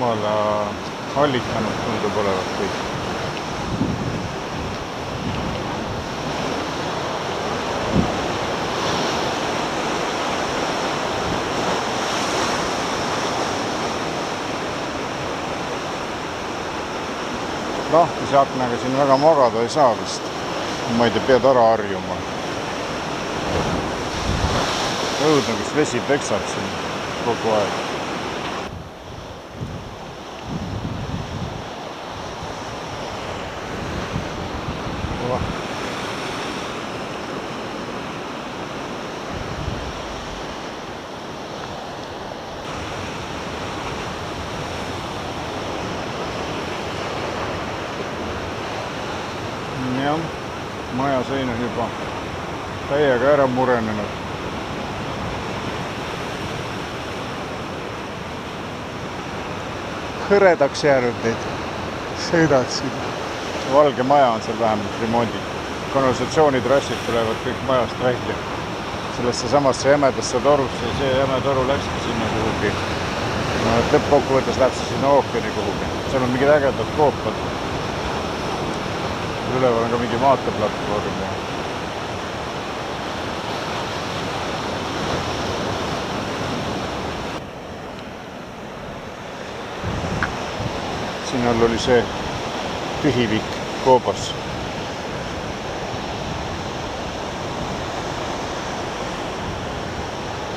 jumala hallitanud tundub olevat kõik. Lahtise aknaga siin väga magada ei saa vist. Ma ei tea, pead ära harjuma. Õudne, kus vesi peksab siin kogu aeg. Jah, maja sein on juba täiega ära murenenud. Hõredaks jäänud neid sõidad siin. Valge maja on seal vähemalt remonditud. Kanalisatsioonitrassid tulevad kõik majast välja. Sellesse samasse jämedasse torusse. See jämetoru läkski sinna kuhugi. Lõppkokkuvõttes läheb sinna ookeani kuhugi. Seal on mingid ägedad koopad. Üleval on ka mingi maateplatvorm. Siin all oli see tühivik koobas.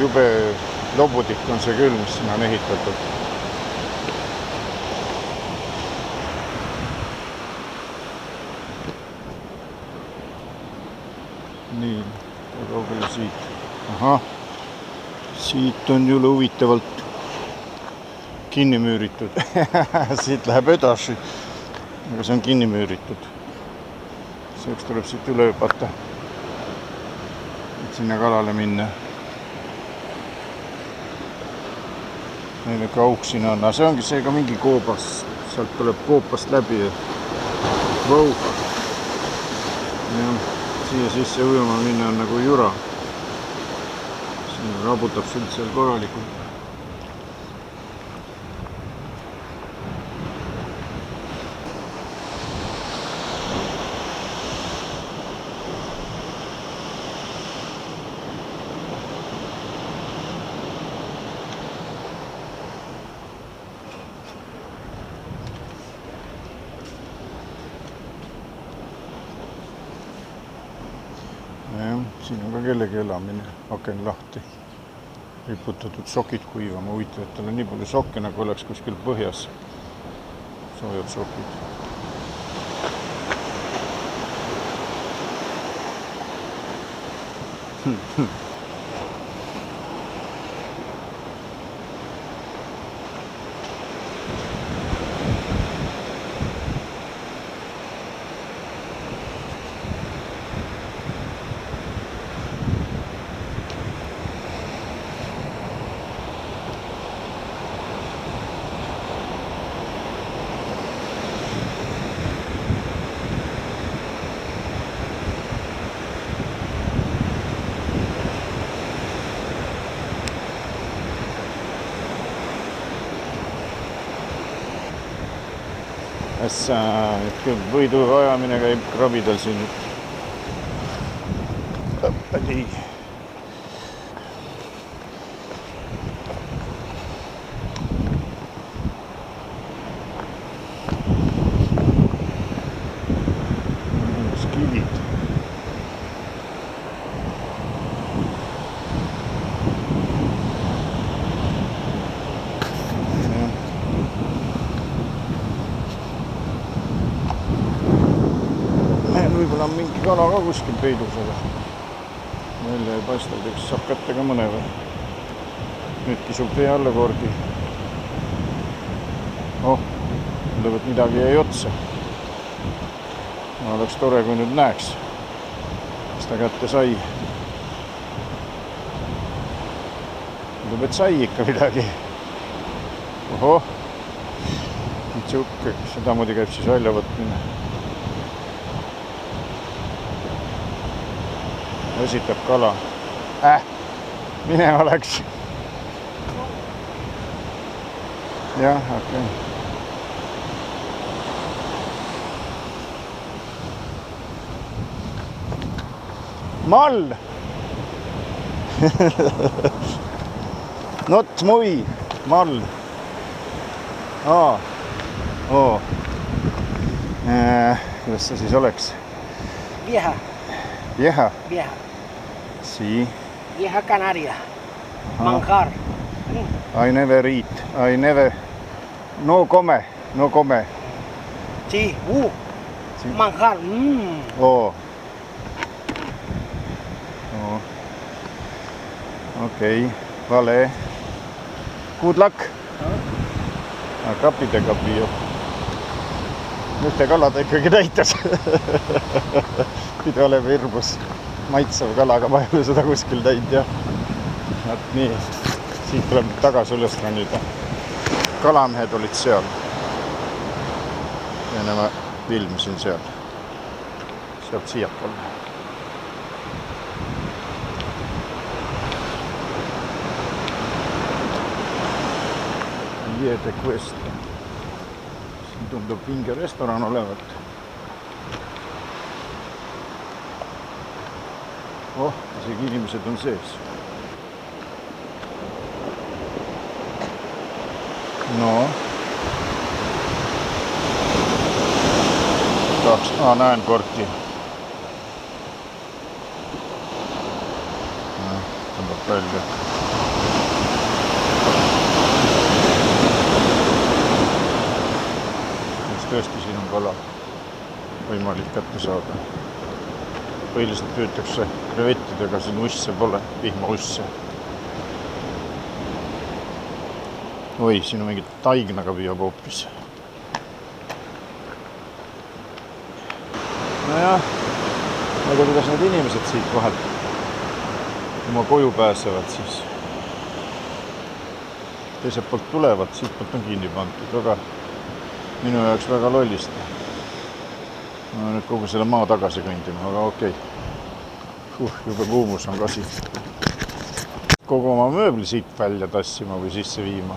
Jube lobutik on see küll, mis sinna on ehitatud. Nii, kaugele siit. Aha, siit on jule huvitavalt kinni müüritud. Siit läheb edasi, aga see on kinni müüritud. Seeks tuleb siit üle hüpata, et sinna kalale minna. Neile ka auk siin on, aga see ongi see ka mingi koobas. Sealt tuleb koopast läbi. Vau. Siia sisse ujuma minna on nagu jura. Siin rabutab silt seal korralikult. Siin on ka kellegi elamine, aken lahti, riputatud sokid kuivama, huvitav, et tal on nii palju sokke, nagu oleks kuskil põhjas soojad sokid. Ässa, et küll võidu ajamine käib krabidel siin. Õppadi. Skivid. Võib-olla on mingi kala ka kuskil peidus, aga välja ei paista, et üks saab kätte ka mõne või. Nüüd kisub vee alla korgi. Ütleb, et midagi jäi otsa. Oleks tore, kui nüüd näeks, mis ta kätte sai. Ütleb, et sai ikka midagi. Ohoh, sedamoodi käib siis väljavõtmine. Esitab kala. Minema läks. jah, okei. Mall! Not muy, mall. Oo. Kuidas see siis oleks? Vieja. Vieja? Vieja. Sii. Vieja Canaria. Manjar. I never eat. I never... No come. No come. Sí. Manjar. Oo. Okei. Vale. Good luck. Kapidega püüab. Ühte kalada ikkagi täitas. Pidi olema hirmus maitsev kala, aga ma ei ole seda kuskil täinud ja nii. Siit tuleb tagasi üles ronida. Kalamehed olid seal. Ja ma filmisin seal. Sealt siiapoole. Viede Questo. Siin tundub vinge restoran olevat. Isegi inimesed on sees. No. Näen korki. Tõmbab välja. Tõesti siin on kala võimalik kätte saada. Põhiliselt püütakse krevettidega, siin usse pole, vihmausse. Oi, siin on mingit taignaga püüab hoopis. Nojah, ma ei tea, kuidas need inimesed siit vahelt oma koju pääsevad siis. Teiselt poolt tulevad, siit poolt on kinni pandud, aga minu jaoks väga lollista. Ma nüüd kogu selle maa tagasi kõndima, aga okei. Jube kuumus on ka siit. Kogu oma mööbli siit välja tassima või sisse viima.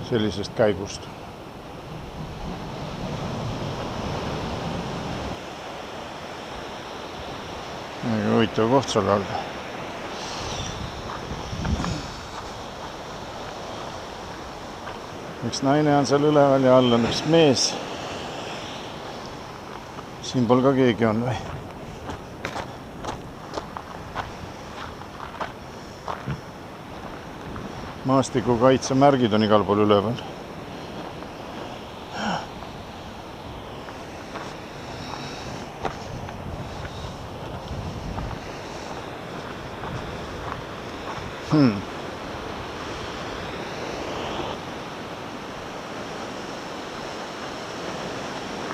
Sellisest käigust. Huvitav koht seal all. Üks naine on seal üleval ja all on üks mees. Siin pol ka keegi on või? Maastikukaitsemärgid on igal pool üleval.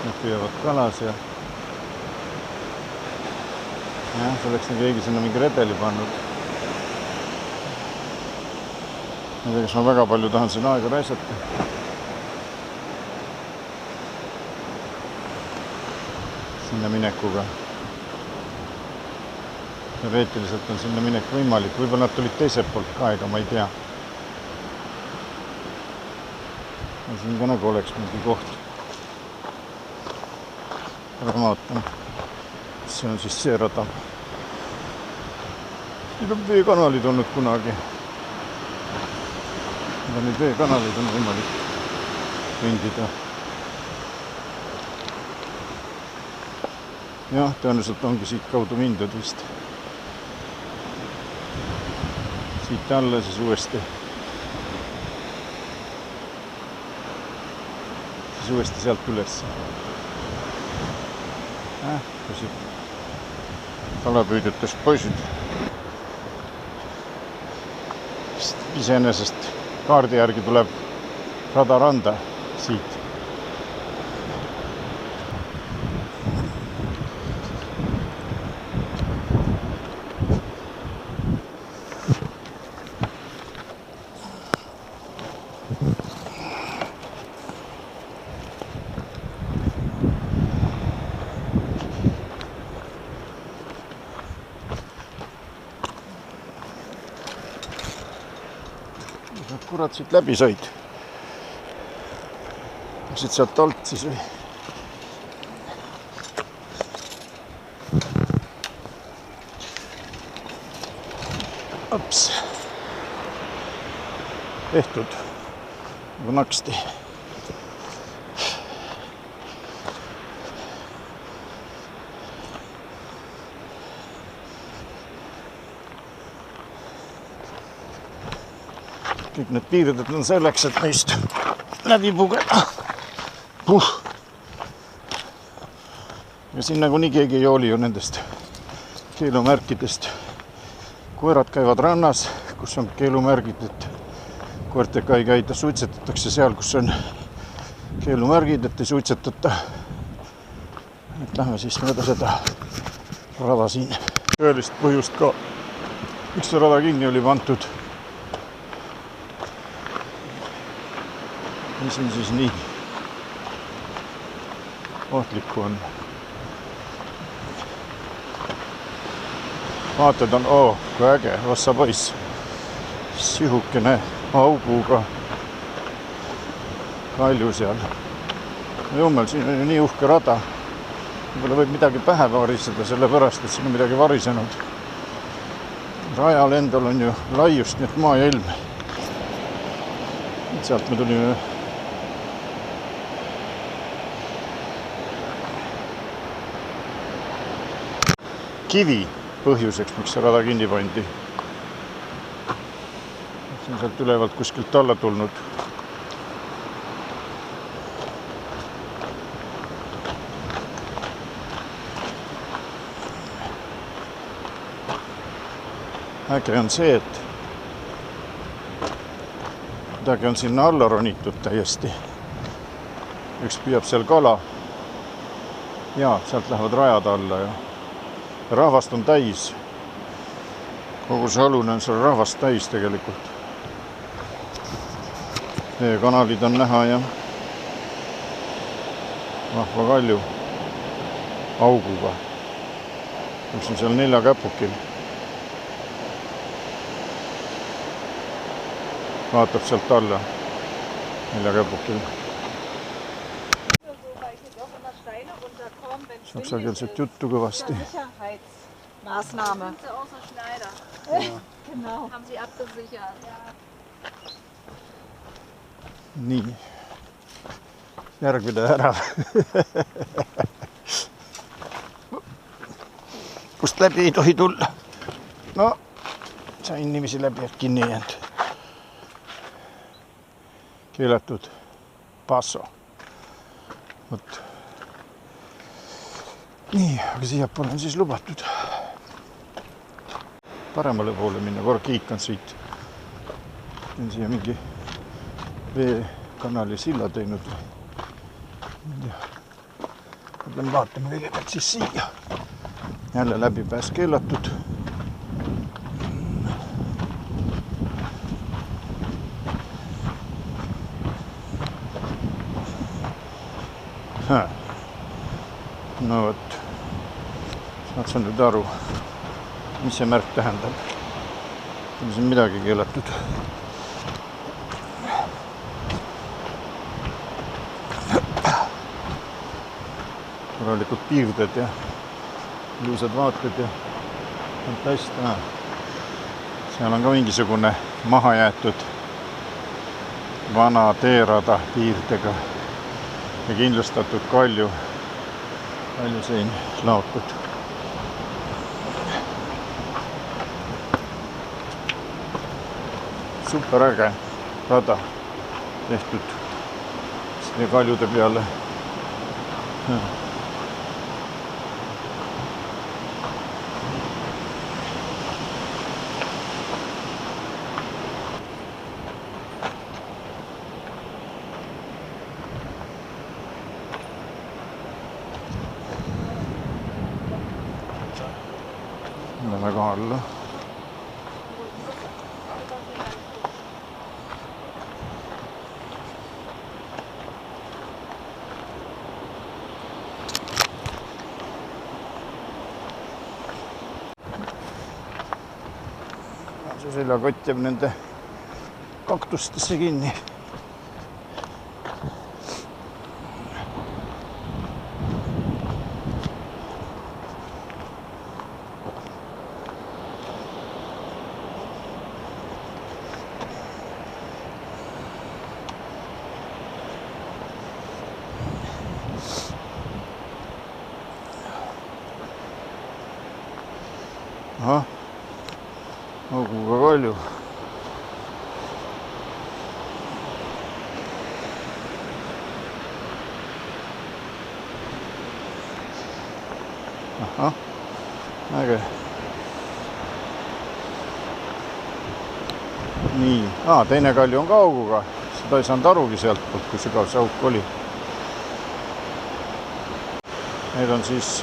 Nad püüavad kalas ja see oleks keegi sinna mingi redeli pannud. Ma ei tea, kas ma väga palju tahan siin aega raisata. Sinna minekuga. Teoreetiliselt on sinna minek võimalik. Võib-olla nad tulid teiselt poolt ka aega, ma ei tea. Ja siin ka nagu oleks mingi koht. Aga ma vaatan. See on siis see rada. Siin on veekanalid olnud kunagi. Aga nüüd veekanalid on võimalik kõndida. Jah, tõenäoliselt ongi siit kaudu mindud vist. Siit alla siis uuesti. Siis uuesti sealt üles. Kalapüüdjatest poisid. Iseenesest kaardi järgi tuleb rada randa siit. kurat siit läbi sõid. Läksid sealt alt siis või? Ops. Tehtud. Nagu naksti. Kõik need piirded on selleks, et neist läbi pugeda. Ja siin nagunii keegi ei hooli ju nendest keelumärkidest. Koerad käivad rannas, kus on keelumärgid, et koertega ei käida, suitsetatakse seal, kus on keelumärgid, et ei suitsetata. Et lähme siis mööda seda rada siin. Tõelist põhjust ka, miks see rada kinni oli pandud. Mis on siis nii ohtlikku on. Vaatad on, kui äge, ossa poiss. Sihukene auguga kalju seal. Jummel, siin on ju nii uhke rada. Võib-olla võib midagi pähe variseda, sellepärast, et siin on midagi varisenud. Rajal endal on ju laiust, nii et maa ja ilm. Sealt me tulime kivi põhjuseks, miks see rada kinni pandi. See on sealt ülevalt kuskilt alla tulnud. Äge on see, et midagi on sinna alla ronitud täiesti. Üks püüab seal kala. Ja sealt lähevad rajad alla ja rahvast on täis. Kogu see alune on seal rahvast täis tegelikult. Kanalid on näha ja vahva kalju auguga. Üks on seal 4 käpukil. Vaatab sealt alla 4 käpukil. Saksakeelset juttu kõvasti. Maßnahme. Sind Sie auch so Schneider? Ja. Genau. Haben Sie abgesichert. Ja. Nii. Järgmine ära. Kust läbi ei tohi tulla. No, sai inimesi läbi, et kinni jäänud. Keelatud passo. Võt. Nii, aga siiapoole on siis lubatud paremale poole minna, korra kiikan siit. On siia mingi veekanali silla teinud. Mõtlen vaatame kõigepealt siis siia. Jälle läbipääs keelatud. No võt. Saad sa nüüd aru, mis see märk tähendab. See on midagi keelatud. Korralikud piirded ja ilusad vaated ja fantast. Seal on ka mingisugune maha jäetud vana teerada piirdega ja kindlustatud kalju sein laotud. Super äge rada tehtud selle kaljude peale. Lähme ka alla. See seljakott jääb nende kaktustesse kinni. Ahah, auguga kalju. Ahah, äge. Nii, teine kalju on ka auguga. Seda ei saanud arugi sealt poolt, kui sügav see auk oli. Need on siis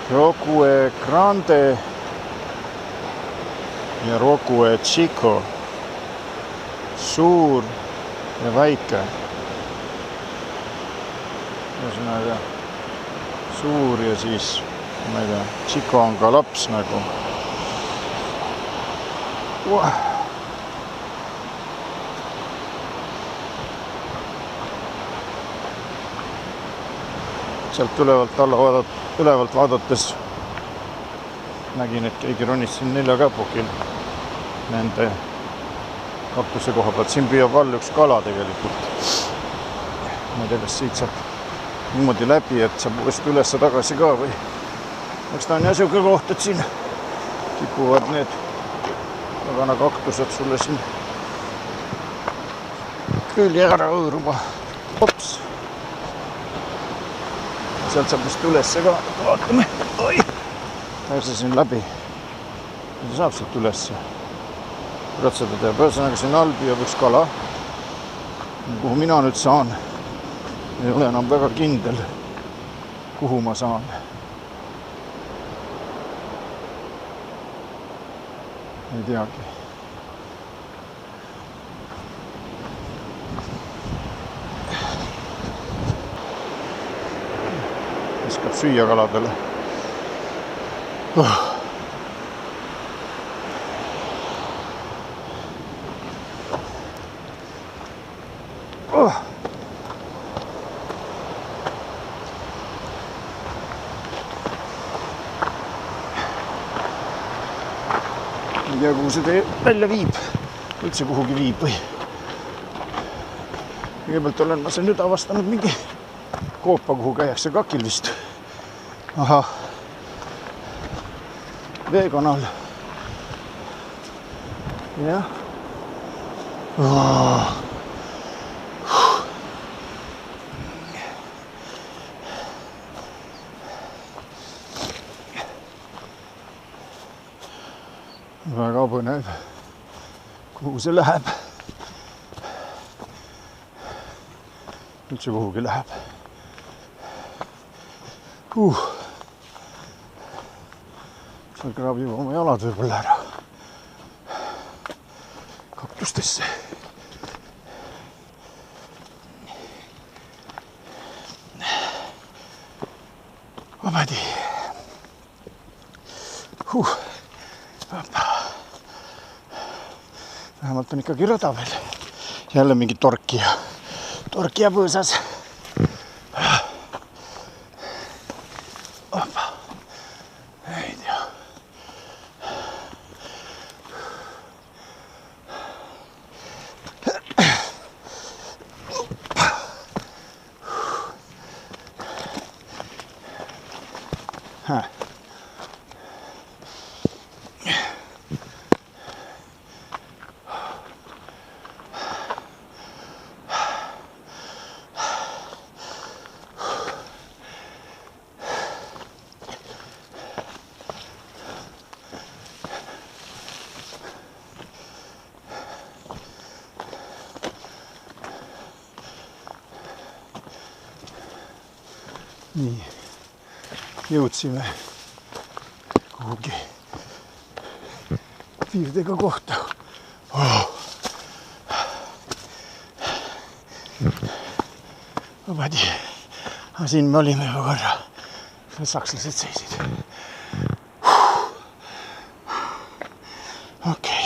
Roque Grande ja Roque Chico. Suur ja väike. Ühesõnaga suur ja siis, ma ei tea, Chico on ka laps nagu. Sealt ülevalt vaadates nägin, et keegi ronis siin neljakäpukil nende kaktuse koha pealt. Siin püüab all üks kala tegelikult. Ma ei tea, kas siit saab niimoodi läbi, et saab uuesti üles tagasi ka või. Eks ta on jäsuke koht, et siin kipuvad need tagana kaktused sulle siin külje ära õõruma. Hops! Sealt saab vist ülesse ka, vaatame. Oi! Pääsesin läbi. See saab sealt ülesse. Kurat seda teab. Ühesõnaga siin all püüab üks kala. Kuhu mina nüüd saan. Ei ole enam väga kindel, kuhu ma saan. Ei teagi. Viskab süüa kaladele. Ei tea, kuhu see tee välja viib. Üldse kuhugi viib või. Kõigepealt olen ma siin nüüd avastanud mingi koopa, kuhu käiakse kakil vist. Ahah. Veekanal. Jah. Väga põnev. Kuhu see läheb? Üldse kuhugi läheb. Seal kraabib oma jalad võib-olla ära. Kaktustesse. Vabadi. Vähemalt on ikkagi rõda veel. Jälle mingi torkija põõsas. Opa. Ei tea. Nii, jõudsime kuhugi piirdega kohta. Vabadi. Siin me olime juba korra. Sakslased seisid. Okei.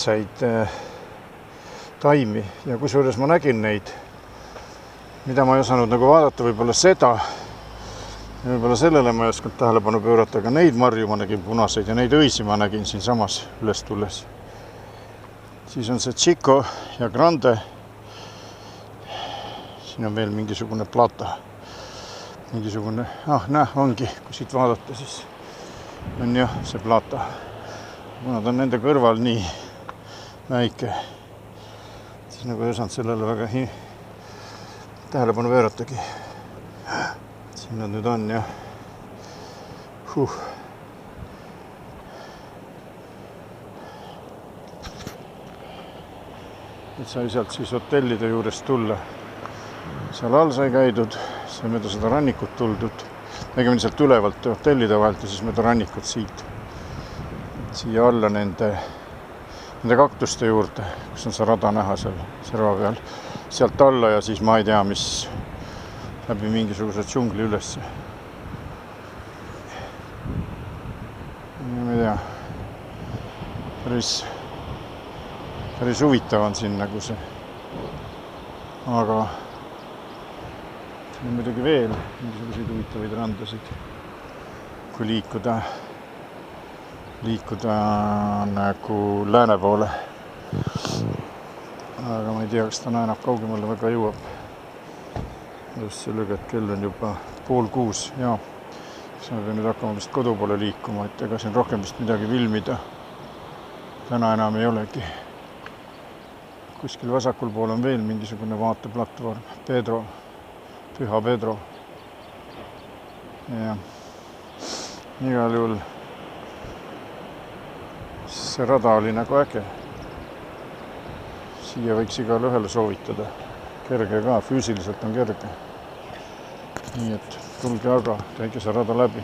iidsaid taimi ja kusjuures ma nägin neid, mida ma ei osanud nagu vaadata, võib-olla seda, võib-olla sellele ma ei osanud tähelepanu pöörata, aga neid marju ma nägin punaseid ja neid õisi ma nägin siin samas üles tulles. Siis on see Chico ja Grande. Siin on veel mingisugune plata. Mingisugune, ongi, kui siit vaadata, siis on jah, see plata. Kuna ta on nende kõrval nii väike, siis nagu ei osanud sellele väga tähelepanu pööratagi. Siin nad nüüd on ja et sai sealt siis hotellide juurest tulla. Seal all sai käidud, sai mööda seda rannikut tuldud, õigemini sealt ülevalt hotellide vahelt ja siis mööda rannikut siit. Siia alla nende kaktuste juurde, kus on see rada näha seal serva peal. Sealt alla ja siis ma ei tea, mis läbi mingisuguse džungli ülesse. Ma ei tea, päris huvitav on siin nagu see. Aga siin on muidugi veel mingisuguseid huvitavaid randasid, kui liikuda nagu lääne poole. Aga ma ei tea, kas ta enam kaugemale väga jõuab. Just sellega, et kell on juba 5:30 ja siis ma pean nüüd hakkama vist kodu poole liikuma, et ega siin rohkem vist midagi filmida täna enam ei olegi. Kuskil vasakul pool on veel mingisugune vaateplatvorm, Püha Pedro. Ja igal juhul see rada oli nagu äge. Siia võiks igale ühele soovitada. Kerge ka, füüsiliselt on kerge. Nii et tulge aga, käige see rada läbi.